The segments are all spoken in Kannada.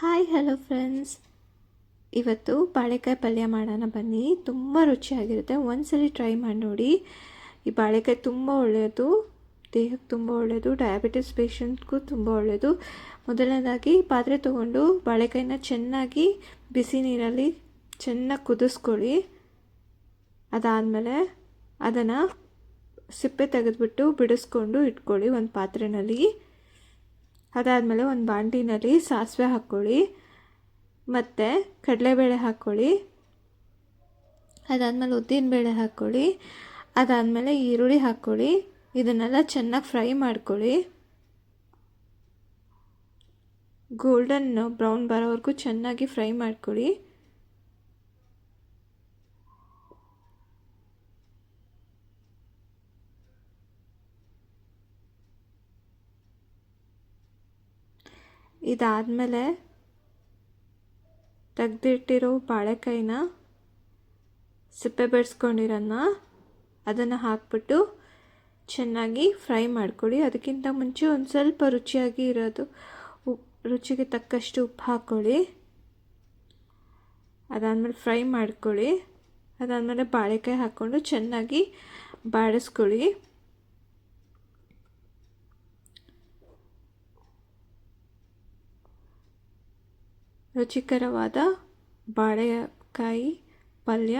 ಹಾಯ್ ಹಲೋ ಫ್ರೆಂಡ್ಸ್, ಇವತ್ತು ಬಾಳೆಕಾಯಿ ಪಲ್ಯ ಮಾಡೋಣ ಬನ್ನಿ. ತುಂಬ ರುಚಿಯಾಗಿರುತ್ತೆ. ಒಂದ್ಸಲಿ ಟ್ರೈ ಮಾಡಿ ನೋಡಿ. ಈ ಬಾಳೆಕಾಯಿ ತುಂಬ ಒಳ್ಳೆಯದು, ದೇಹಕ್ಕೆ ತುಂಬ ಒಳ್ಳೆಯದು, ಡಯಾಬಿಟಿಸ್ ಪೇಷಂಟ್ಗೂ ತುಂಬ ಒಳ್ಳೆಯದು. ಮೊದಲನೇದಾಗಿ ಪಾತ್ರೆ ತೊಗೊಂಡು ಬಾಳೆಕಾಯಿನ ಚೆನ್ನಾಗಿ ಬಿಸಿ ನೀರಲ್ಲಿ ಚೆನ್ನಾಗಿ ಕುದಿಸ್ಕೊಳ್ಳಿ. ಅದಾದಮೇಲೆ ಅದನ್ನು ಸಿಪ್ಪೆ ತೆಗೆದುಬಿಟ್ಟು ಬಿಡಿಸ್ಕೊಂಡು ಇಟ್ಕೊಳ್ಳಿ ಒಂದು ಪಾತ್ರೆಯಲ್ಲಿ. ಅದಾದಮೇಲೆ ಒಂದು ಬಾಂಡಿನಲ್ಲಿ ಸಾಸಿವೆ ಹಾಕ್ಕೊಳ್ಳಿ ಮತ್ತು ಕಡಲೆಬೇಳೆ ಹಾಕ್ಕೊಳ್ಳಿ. ಅದಾದಮೇಲೆ ಉದ್ದಿನಬೇಳೆ ಹಾಕ್ಕೊಳ್ಳಿ. ಅದಾದಮೇಲೆ ಈರುಳ್ಳಿ ಹಾಕ್ಕೊಳ್ಳಿ. ಇದನ್ನೆಲ್ಲ ಚೆನ್ನಾಗಿ ಫ್ರೈ ಮಾಡ್ಕೊಳ್ಳಿ. ಗೋಲ್ಡನ್ ಬ್ರೌನ್ ಬರೋವರೆಗೂ ಚೆನ್ನಾಗಿ ಫ್ರೈ ಮಾಡ್ಕೊಳ್ಳಿ. ಇದಾದಮೇಲೆ ತೆಗೆದಿಟ್ಟಿರೋ ಬಾಳೆಕಾಯಿನ ಸಿಪ್ಪೆ ಬಿಡಿಸ್ಕೊಂಡಿರೋನ್ನ ಅದನ್ನು ಹಾಕ್ಬಿಟ್ಟು ಚೆನ್ನಾಗಿ ಫ್ರೈ ಮಾಡ್ಕೊಳ್ಳಿ. ಅದಕ್ಕಿಂತ ಮುಂಚೆ ಒಂದು ಸ್ವಲ್ಪ ರುಚಿಯಾಗಿ ಇರೋದು ರುಚಿಗೆ ತಕ್ಕಷ್ಟು ಉಪ್ಪು ಹಾಕ್ಕೊಳ್ಳಿ. ಅದಾದಮೇಲೆ ಫ್ರೈ ಮಾಡ್ಕೊಳ್ಳಿ. ಅದಾದಮೇಲೆ ಬಾಳೆಕಾಯಿ ಹಾಕ್ಕೊಂಡು ಚೆನ್ನಾಗಿ ಬಾಡಿಸ್ಕೊಳ್ಳಿ. ರುಚಿಕರವಾದ ಬಾಳೆಕಾಯಿ ಪಲ್ಯ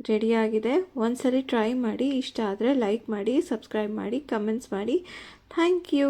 ರೆಡಿಯಾಗಿದೆ. ಒಂದ್ಸರಿ ಟ್ರೈ ಮಾಡಿ. ಇಷ್ಟ ಆದರೆ ಲೈಕ್ ಮಾಡಿ, ಸಬ್ಸ್ಕ್ರೈಬ್ ಮಾಡಿ, ಕಮೆಂಟ್ಸ್ ಮಾಡಿ. Thank you.